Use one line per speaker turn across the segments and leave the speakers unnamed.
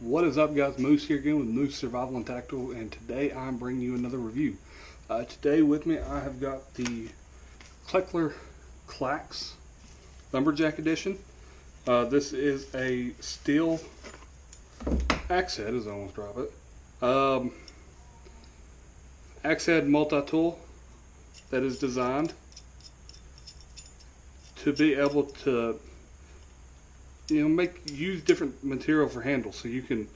What is up, guys? Moose here again with Moose Survival and Tactical, and today I'm bringing you another review. Today with me I have got the Klecker Klax Lumberjack edition. This is a steel axe head, as I almost drop it. Axe head multi-tool that is designed to be able to use different material for handles, so you can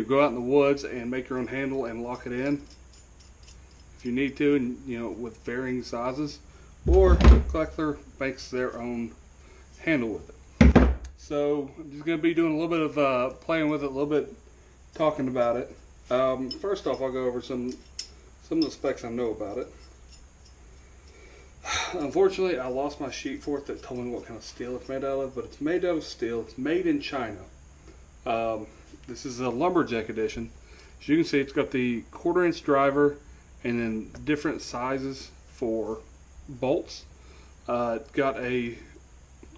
go out in the woods and make your own handle and lock it in if you need to, and with varying sizes, or Klecker makes their own handle with it. So I'm just going to be doing a little bit of playing with it, a little bit talking about it. First off, I'll go over some of the specs I know about it. Unfortunately, I lost my sheet for it that told me what kind of steel it's made out of, but it's made out of steel. It's made in China. This is a Lumberjack edition. As you can see, it's got the 1/4 inch driver and then different sizes for bolts. It's got a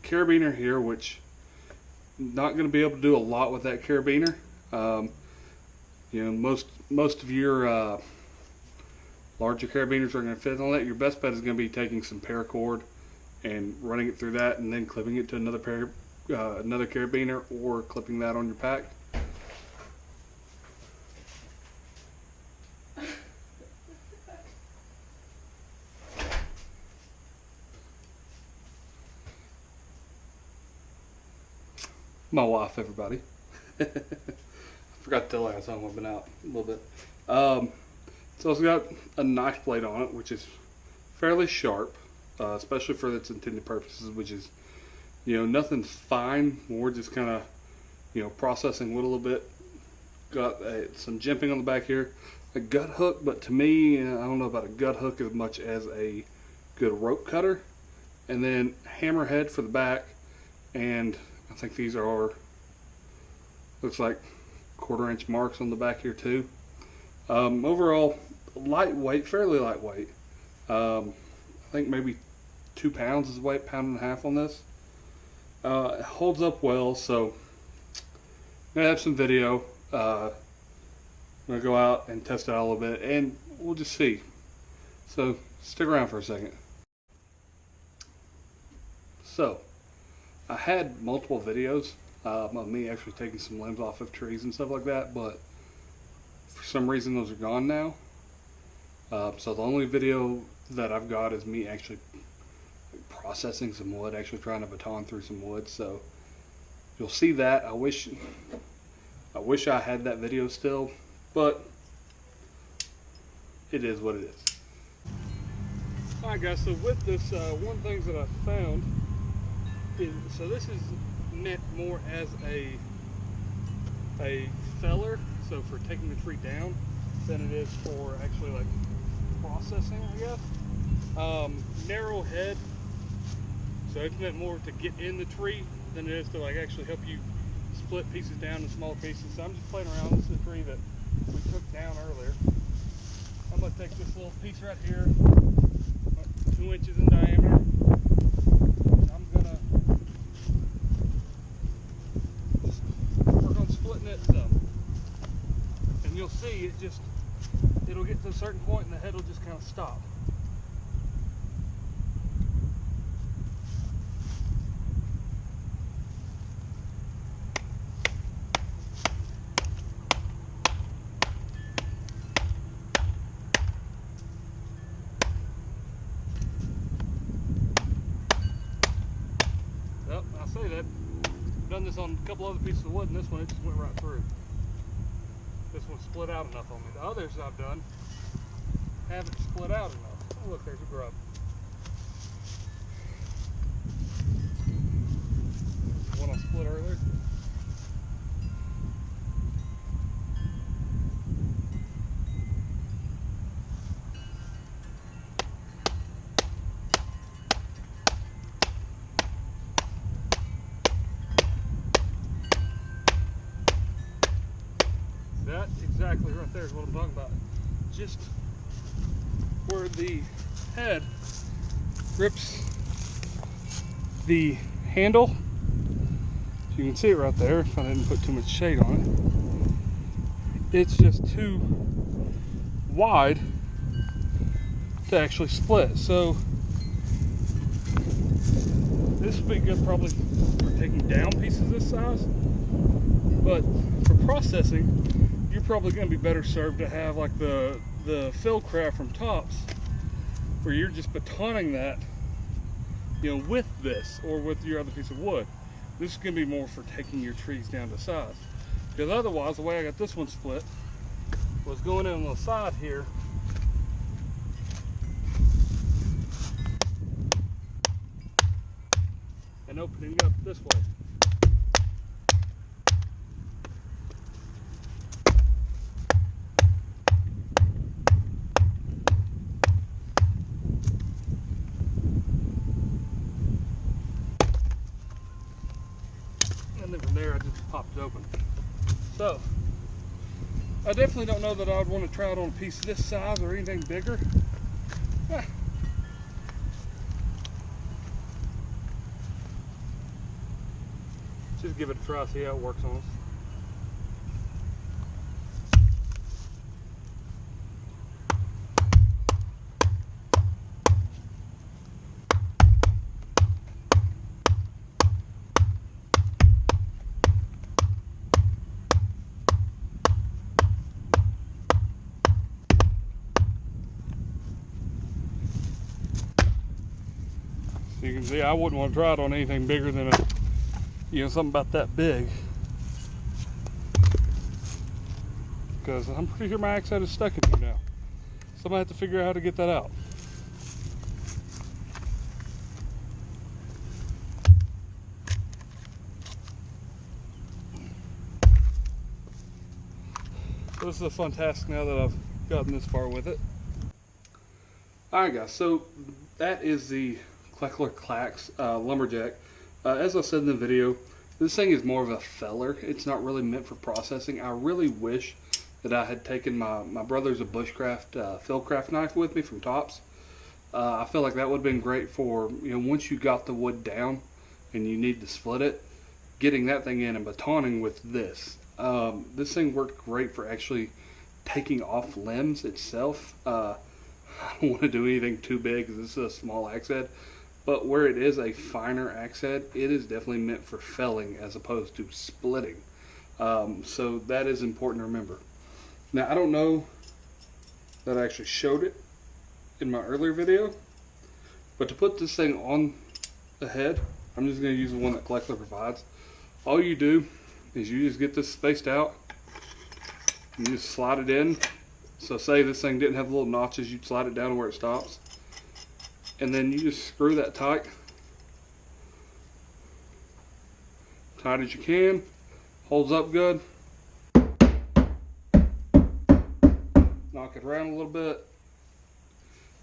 carabiner here, which not going to be able to do a lot with that carabiner. Most of your larger carabiners are going to fit on that. Your best bet is going to be taking some paracord and running it through that, and then clipping it to another carabiner, or clipping that on your pack. My wife, everybody. I forgot to tell her I've been out a little bit. So it's got a knife blade on it, which is fairly sharp, especially for its intended purposes, which is, nothing fine, more just kind of, processing wood a little bit. Got some jimping on the back here, a gut hook, but to me, I don't know about a gut hook as much as a good rope cutter, and then hammerhead for the back, and I think these are, looks like 1/4 inch marks on the back here too. Overall, lightweight, fairly lightweight. I think maybe 2 pounds is the weight, 1.5 pounds on this. It holds up well, so I'm going to have some video. I'm going to go out and test it out a little bit, and we'll just see. So stick around for a second. So I had multiple videos of me actually taking some limbs off of trees and stuff like that, but for some reason those are gone now. So the only video that I've got is me actually processing some wood, actually trying to baton through some wood. So you'll see that. I wish I had that video still, but it is what it is. Alright guys, so with this, one thing that I found is, so this is meant more as a feller, so for taking the tree down, than it is for actually like processing, I guess. Narrow head, so it's meant more to get in the tree than it is to like actually help you split pieces down in smaller pieces. So I'm just playing around. This is a tree that we took down earlier. I'm going to take this little piece right here, 2 inches in diameter, and I'm going to work on splitting it some. And you'll see it'll get to a certain point and the head will just kind of stop. Yep, I say that. I've done this on a couple other pieces of wood, and this one, it just went right through. This one split out enough on me. The others I've done haven't split out enough. Oh look, there's a grub. The one I split earlier. That exactly right there is what I'm talking about. Just where the head grips the handle. You can see it right there if I didn't put too much shade on it's just too wide to actually split. So this would be good probably for taking down pieces this size, but for processing, you're probably going to be better served to have like the fill craft from Tops, where you're just batoning that, you know, with this or with your other piece of wood. This is going to be more for taking your trees down to size. Because otherwise, the way I got this one split was going in on the side here. And opening up this way. And then from there I just popped it open. So I definitely don't know that I would want to try it on a piece this size or anything bigger. Just give it a try, see how it works on us. You can see I wouldn't want to try it on anything bigger than a, you know, something about that big, because I'm pretty sure my axe head is stuck in here now. So I'm gonna have to figure out how to get that out. So this is a fun task now that I've gotten this far with it. Alright guys, so that is the Klecker Klax Lumberjack. As I said in the video, this thing is more of a feller. It's not really meant for processing. I really wish that I had taken my brother's a bushcraft fieldcraft knife with me from Tops. I feel like that would have been great for, you know, once you got the wood down and you need to split it, getting that thing in and batoning with this. This thing worked great for actually taking off limbs itself. I don't want to do anything too big because this is a small axe head. But where it is a finer axe head, it is definitely meant for felling as opposed to splitting. So that is important to remember. Now, I don't know that I actually showed it in my earlier video, but to put this thing on the head, I'm just going to use the one that Klecker provides. All you do is you just get this spaced out, you just slide it in. So say this thing didn't have little notches, you'd slide it down to where it stops. And then you just screw that tight as you can, holds up good. Knock it around a little bit,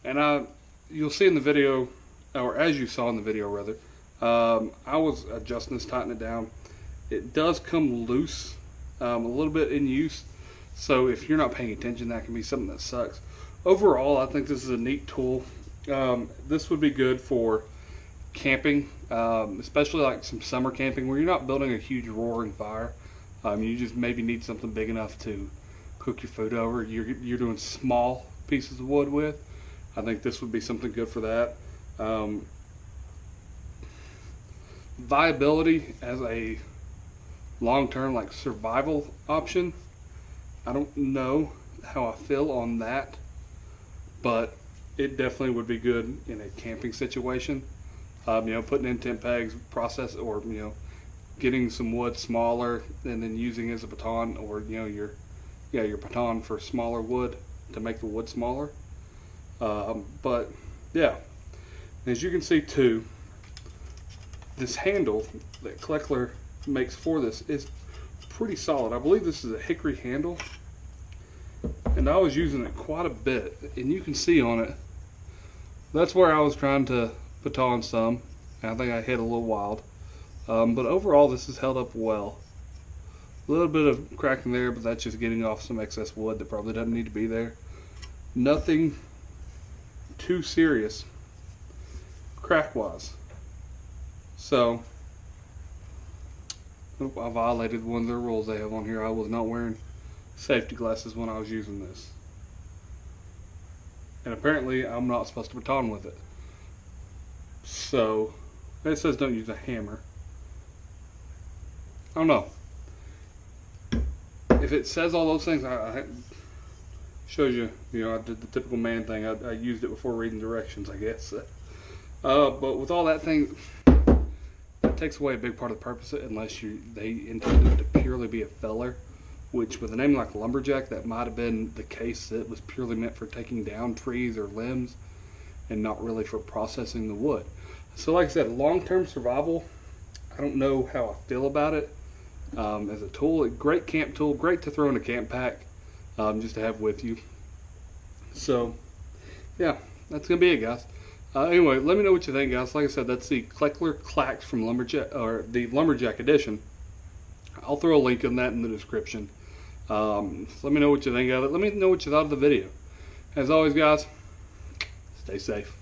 and you'll see in the video, or as you saw in the video rather, I was adjusting this, tightening it down. It does come loose a little bit in use, so if you're not paying attention, that can be something that sucks. Overall, I think this is a neat tool. This would be good for camping, especially like some summer camping where you're not building a huge roaring fire. You just maybe need something big enough to cook your food over. You're doing small pieces of wood with. I think this would be something good for that. Viability as a long-term like survival option, I don't know how I feel on that, but it definitely would be good in a camping situation. You know, putting in tent pegs, process, or you know, getting some wood smaller and then using it as a baton, or you know, your baton for smaller wood to make the wood smaller. But yeah, as you can see too, this handle that Klecker makes for this is pretty solid. I believe this is a hickory handle, and I was using it quite a bit, and you can see on it, that's where I was trying to baton some, and I think I hit a little wild. But overall this has held up well. A little bit of cracking there, but that's just getting off some excess wood that probably doesn't need to be there. Nothing too serious crack wise. So I violated one of their rules they have on here. I was not wearing safety glasses when I was using this. And apparently I'm not supposed to baton with it. So, it says don't use a hammer. I don't know. If it says all those things, I shows you, I did the typical man thing. I used it before reading directions, I guess. But with all that thing, that takes away a big part of the purpose, unless they intended to purely be a feller, which with a name like Lumberjack, that might have been the case. That it was purely meant for taking down trees or limbs and not really for processing the wood. So like I said, long-term survival, I don't know how I feel about it. As a tool, a great camp tool, great to throw in a camp pack, just to have with you. So yeah, that's gonna be it, guys. Anyway, let me know what you think, guys. Like I said, that's the Klecker Klax from Lumberjack, or the Lumberjack edition. I'll throw a link on that in the description. Let me know what you think of it. Let me know what you thought of the video. As always, guys, stay safe.